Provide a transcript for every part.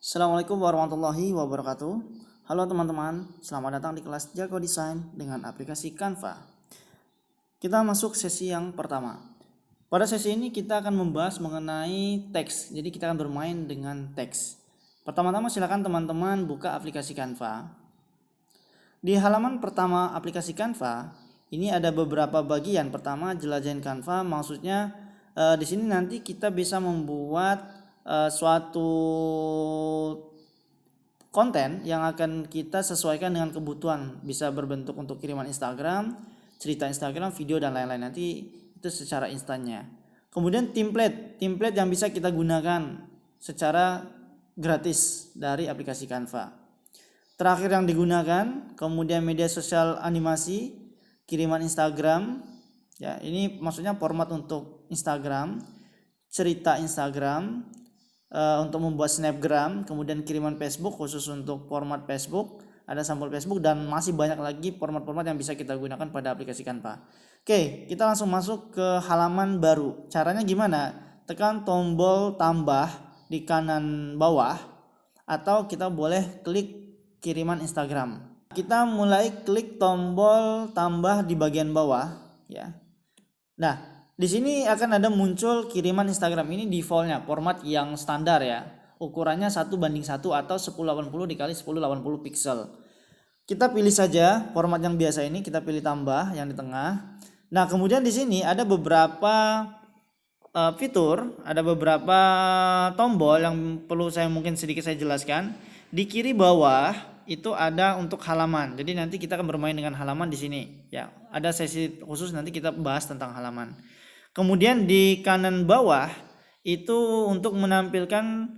Assalamualaikum warahmatullahi wabarakatuh. Halo teman-teman, selamat datang di kelas Jago Desain dengan aplikasi Canva. Kita masuk sesi yang pertama. Pada sesi ini kita akan membahas mengenai teks. Jadi kita akan bermain dengan teks. Pertama-tama silakan teman-teman buka aplikasi Canva. Di halaman pertama aplikasi Canva, ini ada beberapa bagian. Pertama, jelajahin Canva, maksudnya di sini nanti kita bisa membuat suatu konten yang akan kita sesuaikan dengan kebutuhan, bisa berbentuk untuk kiriman Instagram, cerita Instagram, video dan lain-lain, nanti itu secara instannya. Kemudian template yang bisa kita gunakan secara gratis dari aplikasi Canva. Terakhir yang digunakan, kemudian media sosial animasi, kiriman Instagram, ya ini maksudnya format untuk Instagram, cerita Instagram, untuk membuat snapgram, kemudian kiriman Facebook khusus untuk format Facebook, ada sampul Facebook, dan masih banyak lagi format-format yang bisa kita gunakan pada aplikasi Canva. Oke, kita langsung masuk ke halaman baru. Caranya gimana? Tekan tombol tambah di kanan bawah, atau kita boleh klik kiriman Instagram. Kita mulai klik tombol tambah di bagian bawah, ya. Nah, di sini akan ada muncul kiriman Instagram. Ini defaultnya, format yang standar ya. Ukurannya 1:1 atau 1080 dikali 1080 pixel. Kita pilih saja format yang biasa ini, kita pilih tambah yang di tengah. Nah, kemudian di sini ada beberapa fitur, ada beberapa tombol yang perlu mungkin sedikit saya jelaskan. Di kiri bawah itu ada untuk halaman. Jadi nanti kita akan bermain dengan halaman di sini ya. Ada sesi khusus nanti kita bahas tentang halaman. Kemudian di kanan bawah itu untuk menampilkan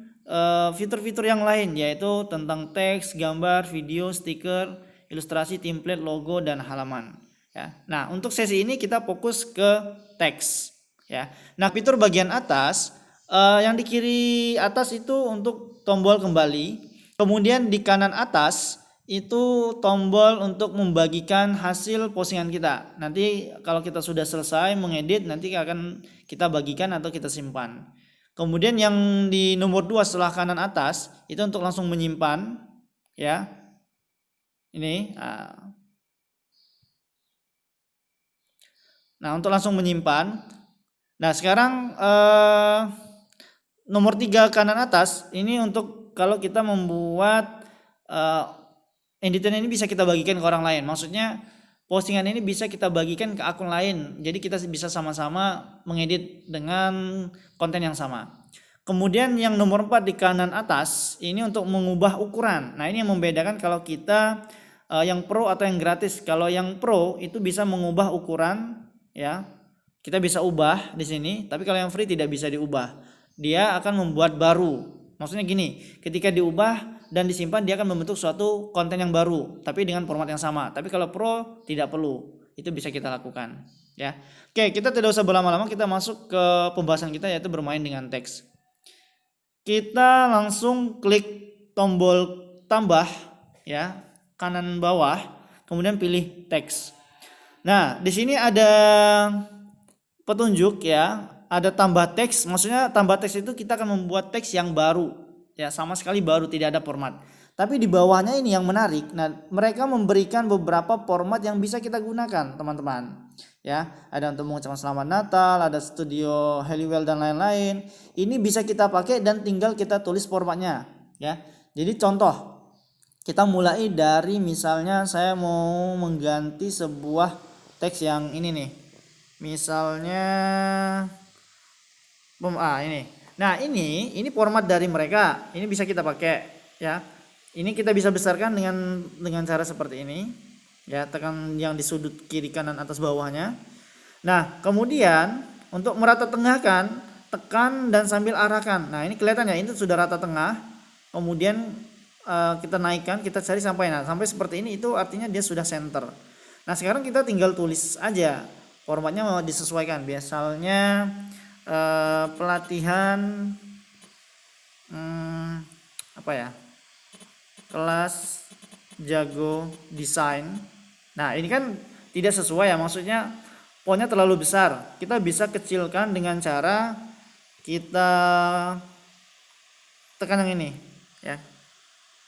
fitur-fitur yang lain, yaitu tentang teks, gambar, video, stiker, ilustrasi, template, logo, dan halaman. Ya. Nah, untuk sesi ini kita fokus ke teks. Ya. Nah, fitur bagian atas, yang di kiri atas itu untuk tombol kembali. Kemudian di kanan atas itu tombol untuk membagikan hasil postingan kita. Nanti kalau kita sudah selesai mengedit, nanti akan kita bagikan atau kita simpan. Kemudian yang di nomor 2 setelah kanan atas itu untuk langsung menyimpan, ya. Ini. Nah, untuk langsung menyimpan. Nah, sekarang nomor 3 kanan atas ini untuk kalau kita membuat editan ini bisa kita bagikan ke orang lain. Maksudnya postingan ini bisa kita bagikan ke akun lain. Jadi kita bisa sama-sama mengedit dengan konten yang sama. Kemudian yang nomor 4 di kanan atas ini untuk mengubah ukuran. Nah, ini yang membedakan kalau kita yang pro atau yang gratis. Kalau yang pro itu bisa mengubah ukuran, ya. Kita bisa ubah di sini, tapi kalau yang free tidak bisa diubah. Dia akan membuat baru. Maksudnya gini, ketika diubah dan disimpan dia akan membentuk suatu konten yang baru tapi dengan format yang sama. Tapi kalau pro tidak perlu, itu bisa kita lakukan ya. Oke, kita tidak usah berlama-lama, kita masuk ke pembahasan kita, yaitu bermain dengan teks. Kita langsung klik tombol tambah ya, kanan bawah, kemudian pilih teks. Nah, di sini ada petunjuk ya, ada tambah teks. Maksudnya tambah teks itu kita akan membuat teks yang baru. Ya, sama sekali baru, tidak ada format. Tapi di bawahnya ini yang menarik. Nah, mereka memberikan beberapa format yang bisa kita gunakan, teman-teman. Ya, ada untuk mengucapkan selamat Natal, ada studio Halliwell dan lain-lain. Ini bisa kita pakai dan tinggal kita tulis formatnya, ya. Jadi contoh, kita mulai dari misalnya saya mau mengganti sebuah teks yang ini nih. Misalnya ini. Nah, ini format dari mereka. Ini bisa kita pakai ya. Ini kita bisa besarkan dengan cara seperti ini. Ya, tekan yang di sudut kiri kanan atas bawahnya. Nah, kemudian untuk merata tengahkan, tekan dan sambil arahkan. Nah, ini kelihatan ya, ini sudah rata tengah. Kemudian kita naikkan, kita cari sampai seperti ini, itu artinya dia sudah center. Nah, sekarang kita tinggal tulis aja. Formatnya mau disesuaikan. Biasanya pelatihan kelas Jago Desain. Nah, ini kan tidak sesuai ya, maksudnya fontnya terlalu besar. Kita bisa kecilkan dengan cara kita tekan yang ini ya.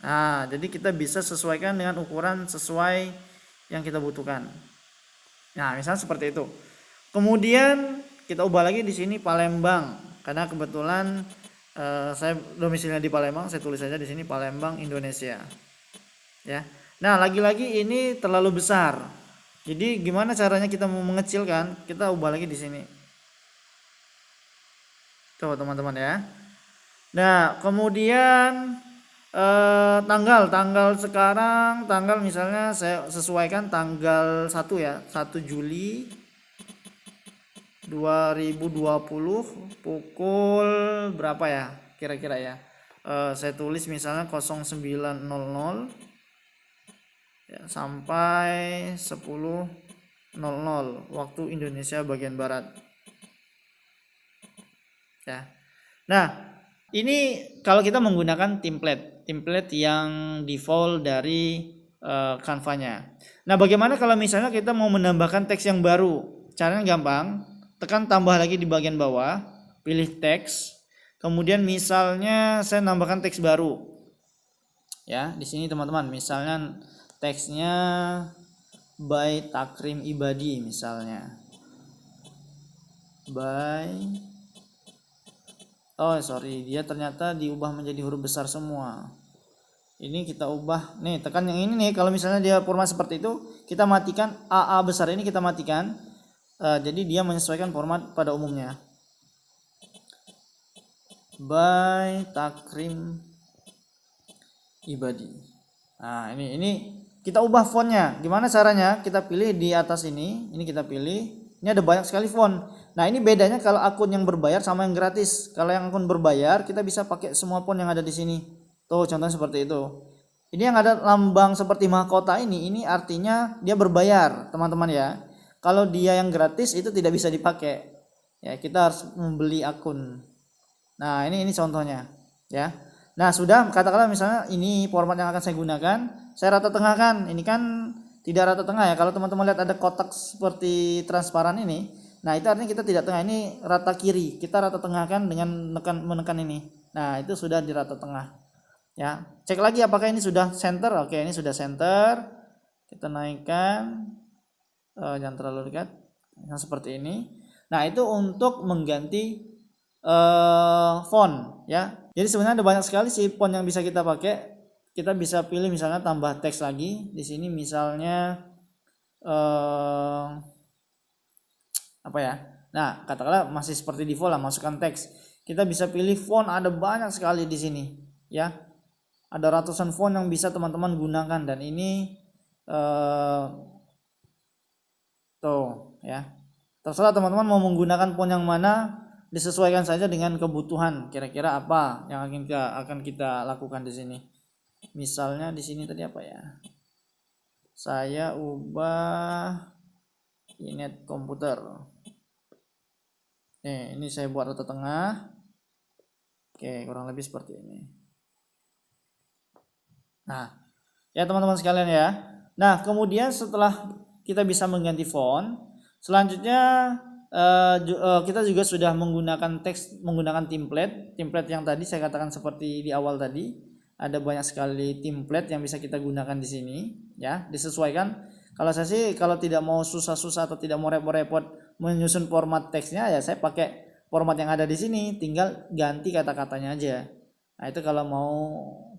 Nah, jadi kita bisa sesuaikan dengan ukuran sesuai yang kita butuhkan. Nah, misalnya seperti itu. Kemudian kita ubah lagi di sini Palembang, karena kebetulan saya domisilinya di Palembang, saya tulis saja di sini Palembang, Indonesia. Ya. Nah, lagi-lagi ini terlalu besar. Jadi gimana caranya kita mau mengecilkan? Kita ubah lagi di sini. Tuh, teman-teman ya. Nah, kemudian tanggal sekarang, tanggal misalnya saya sesuaikan tanggal 1 ya, 1 Juli 2020 pukul berapa ya kira-kira ya. Saya tulis misalnya 09.00 ya, sampai 10.00 waktu Indonesia bagian barat ya. Nah, ini kalau kita menggunakan template yang default dari Canva-nya. Nah, bagaimana kalau misalnya kita mau menambahkan teks yang baru? Caranya gampang, tekan tambah lagi di bagian bawah, pilih teks. Kemudian misalnya saya nambahkan teks baru. Ya, di sini teman-teman, misalnya teksnya by Takrim Ibadi misalnya. Dia ternyata diubah menjadi huruf besar semua. Ini kita ubah nih, tekan yang ini nih. Kalau misalnya dia format seperti itu, kita matikan AA besar ini, kita matikan. Jadi dia menyesuaikan format pada umumnya. By Takrim Ibadi. Nah, ini kita ubah fontnya. Gimana caranya? Kita pilih di atas ini kita pilih. Ini ada banyak sekali font. Nah, ini bedanya kalau akun yang berbayar sama yang gratis. Kalau yang akun berbayar, kita bisa pakai semua font yang ada di sini. Tuh, contohnya seperti itu. Ini yang ada lambang seperti mahkota ini artinya dia berbayar, teman-teman ya. Kalau dia yang gratis itu tidak bisa dipakai. Ya, kita harus membeli akun. Nah, ini contohnya, ya. Nah, sudah, katakanlah misalnya ini format yang akan saya gunakan, saya rata tengahkan. Ini kan tidak rata tengah ya. Kalau teman-teman lihat ada kotak seperti transparan ini, nah itu artinya kita tidak tengah, ini rata kiri. Kita rata tengahkan dengan menekan ini. Nah, itu sudah di rata tengah. Ya, cek lagi apakah ini sudah center. Oke, ini sudah center. Kita naikkan, jangan terlalu dekat. Nah, seperti ini. Nah, itu untuk mengganti font ya. Jadi sebenarnya ada banyak sekali sih font yang bisa kita pakai. Kita bisa pilih misalnya tambah teks lagi di sini, misalnya apa ya. Nah, katakanlah masih seperti default lah, masukkan teks. Kita bisa pilih font, ada banyak sekali di sini ya. Ada ratusan font yang bisa teman-teman gunakan, dan ini tuh ya. Terserah teman-teman mau menggunakan font yang mana, disesuaikan saja dengan kebutuhan. Kira-kira apa yang akan kita lakukan di sini. Misalnya di sini tadi apa ya? Saya ubah Inet komputer. Ini saya buat rata tengah. Oke, kurang lebih seperti ini. Nah, ya teman-teman sekalian ya. Nah, kemudian setelah kita bisa mengganti font, selanjutnya kita juga sudah menggunakan teks menggunakan template yang tadi saya katakan seperti di awal tadi. Ada banyak sekali template yang bisa kita gunakan di sini ya, disesuaikan. Kalau saya sih kalau tidak mau susah-susah atau tidak mau repot-repot menyusun format teksnya, ya saya pakai format yang ada di sini, tinggal ganti kata-katanya aja. Nah, itu kalau mau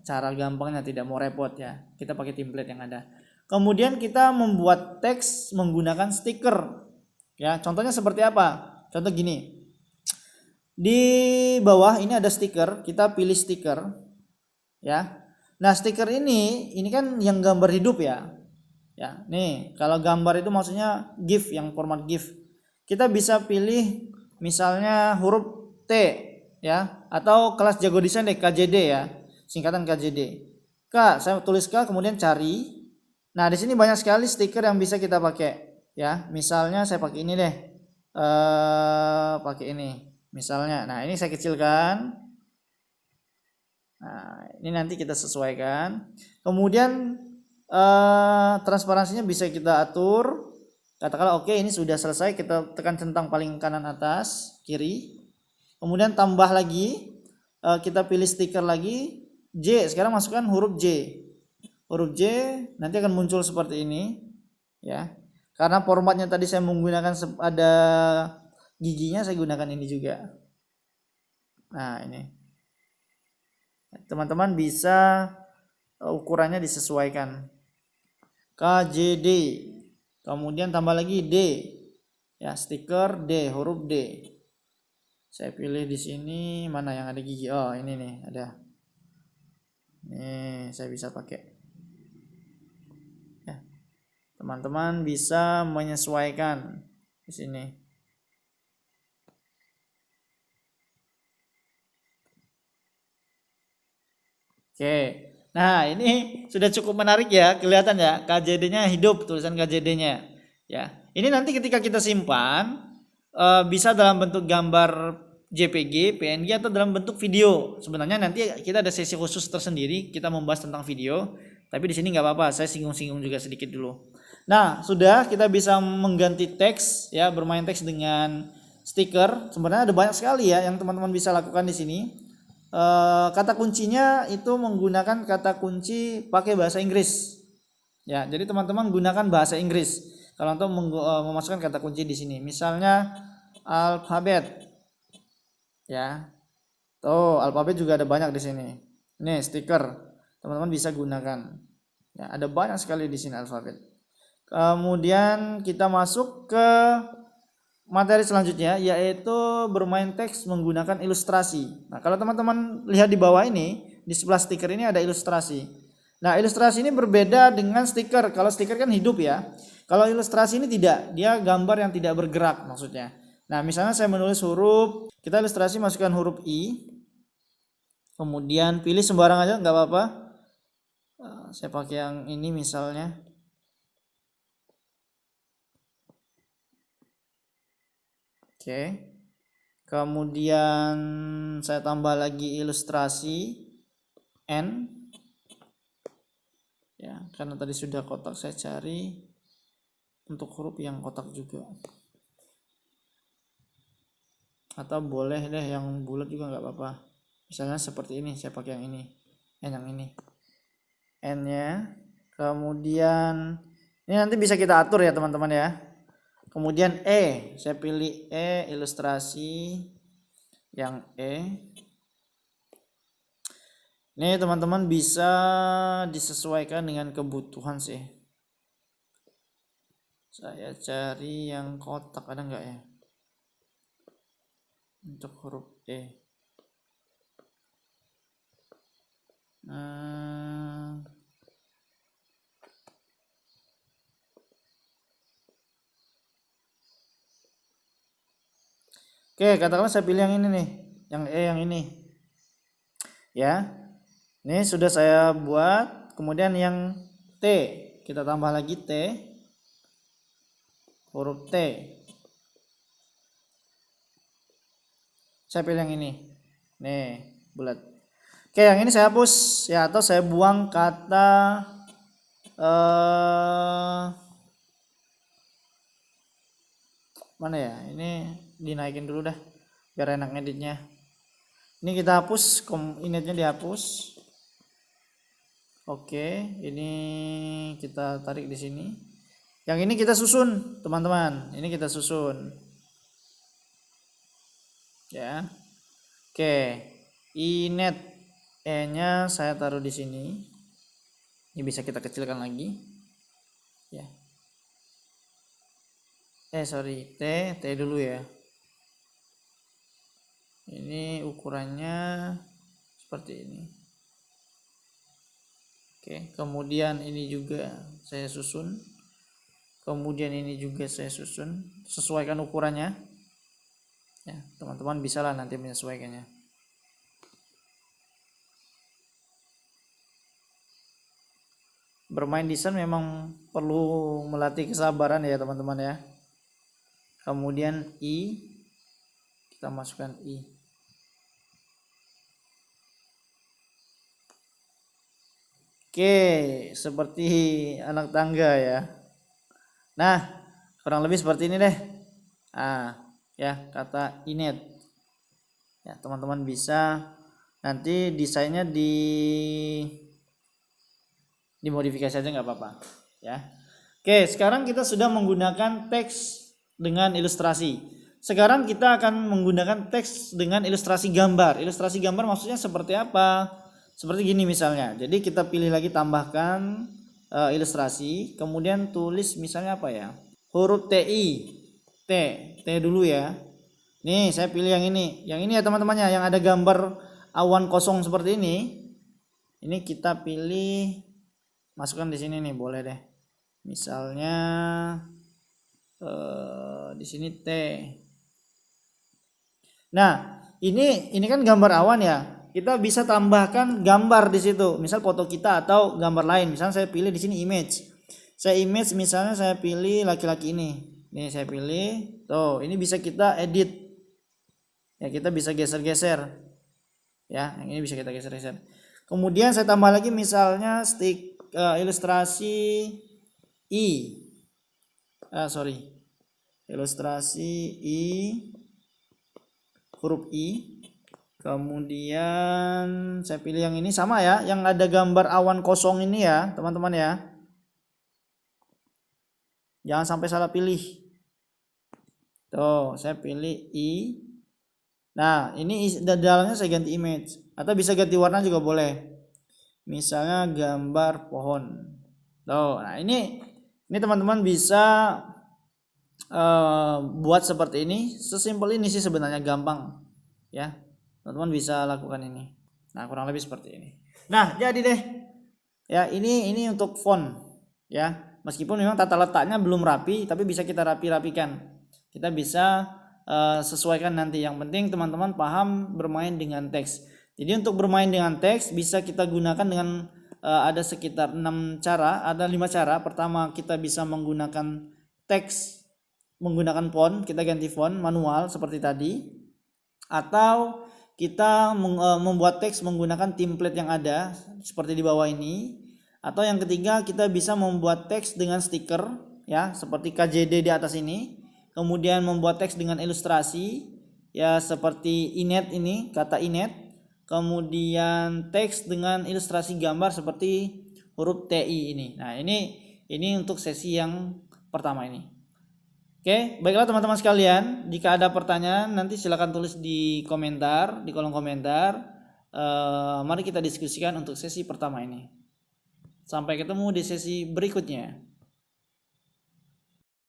cara gampangnya, tidak mau repot ya, kita pakai template yang ada. Kemudian kita membuat teks menggunakan stiker. Ya, contohnya seperti apa? Contoh gini. Di bawah ini ada stiker, kita pilih stiker. Ya. Nah, stiker ini kan yang gambar hidup ya. Ya, nih, kalau gambar itu maksudnya GIF, yang format GIF. Kita bisa pilih misalnya huruf T ya, atau kelas jago desain deh, KJD ya. Singkatan KJD. Saya tulis K kemudian cari. Nah, di sini banyak sekali stiker yang bisa kita pakai ya. Misalnya saya pakai ini deh. Pakai ini misalnya. Nah, ini saya kecilkan. Nah, ini nanti kita sesuaikan. Kemudian transparansinya bisa kita atur. Katakanlah oke, ini sudah selesai, kita tekan centang paling kanan atas kiri. Kemudian tambah lagi, kita pilih stiker lagi. J, sekarang masukkan huruf J. Huruf J nanti akan muncul seperti ini, ya. Karena formatnya tadi saya menggunakan ada giginya, saya gunakan ini juga. Nah, ini. Teman-teman bisa ukurannya disesuaikan. KJD. Kemudian tambah lagi D. Ya, stiker D, huruf D. Saya pilih di sini mana yang ada gigi. Oh, ini nih, ada. Nih, saya bisa pakai. Ya. Teman-teman bisa menyesuaikan di sini. Oke. Nah, ini sudah cukup menarik ya, kelihatan ya, KJD-nya hidup, tulisan KJD-nya. Ya. Ini nanti ketika kita simpan bisa dalam bentuk gambar JPG, PNG atau dalam bentuk video. Sebenarnya nanti kita ada sesi khusus tersendiri kita membahas tentang video, tapi di sini nggak apa-apa, saya singgung-singgung juga sedikit dulu. Nah, sudah kita bisa mengganti teks ya, bermain teks dengan stiker. Sebenarnya ada banyak sekali ya yang teman-teman bisa lakukan di sini. Kata kuncinya itu menggunakan kata kunci pakai bahasa Inggris. Ya, jadi teman-teman gunakan bahasa Inggris kalau untuk memasukkan kata kunci di sini. Misalnya alfabet. Ya. Tuh, alfabet juga ada banyak di sini. Nih, stiker. Teman-teman bisa gunakan. Ya, ada banyak sekali di sini alfabet. Kemudian kita masuk ke materi selanjutnya, yaitu bermain teks menggunakan ilustrasi. Nah, kalau teman-teman lihat di bawah ini, di sebelah stiker ini ada ilustrasi. Nah, ilustrasi ini berbeda dengan stiker. Kalau stiker kan hidup ya. Kalau ilustrasi ini tidak, dia gambar yang tidak bergerak maksudnya. Nah, misalnya saya menulis huruf, kita ilustrasi masukkan huruf I. Kemudian pilih sembarang aja, nggak apa-apa. Saya pakai yang ini misalnya. Oke. Kemudian saya tambah lagi ilustrasi N. Ya, karena tadi sudah kotak, saya cari untuk huruf yang kotak juga. Atau boleh deh yang bulat juga nggak apa-apa. Misalnya seperti ini, saya pakai yang ini. Yang ini. N-nya. Kemudian ini nanti bisa kita atur ya teman-teman ya. Kemudian E, saya pilih E, ilustrasi yang E. Ini teman-teman bisa disesuaikan dengan kebutuhan sih. Saya cari yang kotak, ada nggak ya? Untuk huruf E. Oke, katakanlah saya pilih yang ini nih, yang E yang ini. Ya. Ini sudah saya buat. Kemudian yang T, kita tambah lagi T. Huruf T. Saya pilih yang ini. Nih, bulat. Oke, yang ini saya hapus ya, atau saya buang kata mana ya? Ini dinaikin dulu dah biar enak ngeditnya. Ini kita hapus, initnya dihapus. Oke, ini kita tarik di sini. Yang ini kita susun, teman-teman. Ini kita susun. Ya. Oke. Inet E-nya saya taruh di sini. Ini bisa kita kecilkan lagi. Ya. Sorry, T dulu ya. Ini ukurannya seperti ini. Oke, kemudian ini juga saya susun. Kemudian ini juga saya susun. Sesuaikan ukurannya. Ya, teman-teman bisa lah nanti menyesuaikannya. Bermain desain memang perlu melatih kesabaran ya teman-teman ya. Kemudian I, kita masukkan I. Oke, seperti anak tangga ya. Nah, kurang lebih seperti ini deh. Ya, kata inet. Ya, teman-teman bisa Nanti desainnya dimodifikasi aja nggak apa-apa ya. Oke, sekarang kita sudah menggunakan teks dengan ilustrasi. Sekarang kita akan menggunakan teks dengan ilustrasi gambar. Ilustrasi gambar maksudnya seperti apa? Seperti gini misalnya. Jadi kita pilih lagi, tambahkan ilustrasi, kemudian tulis misalnya apa ya? Huruf TI. T dulu ya. Nih, saya pilih yang ini. Yang ini ya teman-temannya, yang ada gambar awan kosong seperti ini. Ini kita pilih, masukkan di sini nih, boleh deh. Misalnya di sini T. Nah, ini kan gambar awan ya. Kita bisa tambahkan gambar di situ. Misal foto kita atau gambar lain. Misalnya saya pilih di sini image. Saya image, misalnya saya pilih laki-laki ini. Nih saya pilih. Tuh, ini bisa kita edit. Ya, kita bisa geser-geser. Ya, yang ini bisa kita geser-geser. Kemudian saya tambah lagi misalnya ilustrasi I. Ilustrasi I, huruf I. Kemudian saya pilih yang ini sama ya, yang ada gambar awan kosong ini ya, teman-teman ya. Jangan sampai salah pilih. Tuh, saya pilih I. Nah, ini dalamnya saya ganti image, atau bisa ganti warna juga boleh. Misalnya gambar pohon. Tuh, nah ini teman-teman bisa buat seperti ini. Sesimpel ini sih sebenarnya, gampang ya. Teman-teman bisa lakukan ini. Nah, kurang lebih seperti ini. Nah, jadi deh. Ya, ini untuk font ya. Meskipun memang tata letaknya belum rapi, tapi bisa kita rapikan. Kita bisa sesuaikan nanti. Yang penting teman-teman paham bermain dengan teks. Jadi untuk bermain dengan teks bisa kita gunakan dengan ada sekitar 6 cara, ada 5 cara. Pertama, kita bisa menggunakan teks menggunakan font, kita ganti font manual seperti tadi. Atau kita membuat teks menggunakan template yang ada seperti di bawah ini. Atau yang ketiga, kita bisa membuat teks dengan stiker ya, seperti KJD di atas ini. Kemudian membuat teks dengan ilustrasi ya, seperti inet ini, kata inet. Kemudian teks dengan ilustrasi gambar seperti huruf TI ini. Nah, ini untuk sesi yang pertama ini. Oke, baiklah teman-teman sekalian, jika ada pertanyaan nanti silakan tulis di komentar, di kolom komentar. Mari kita diskusikan untuk sesi pertama ini. Sampai ketemu di sesi berikutnya.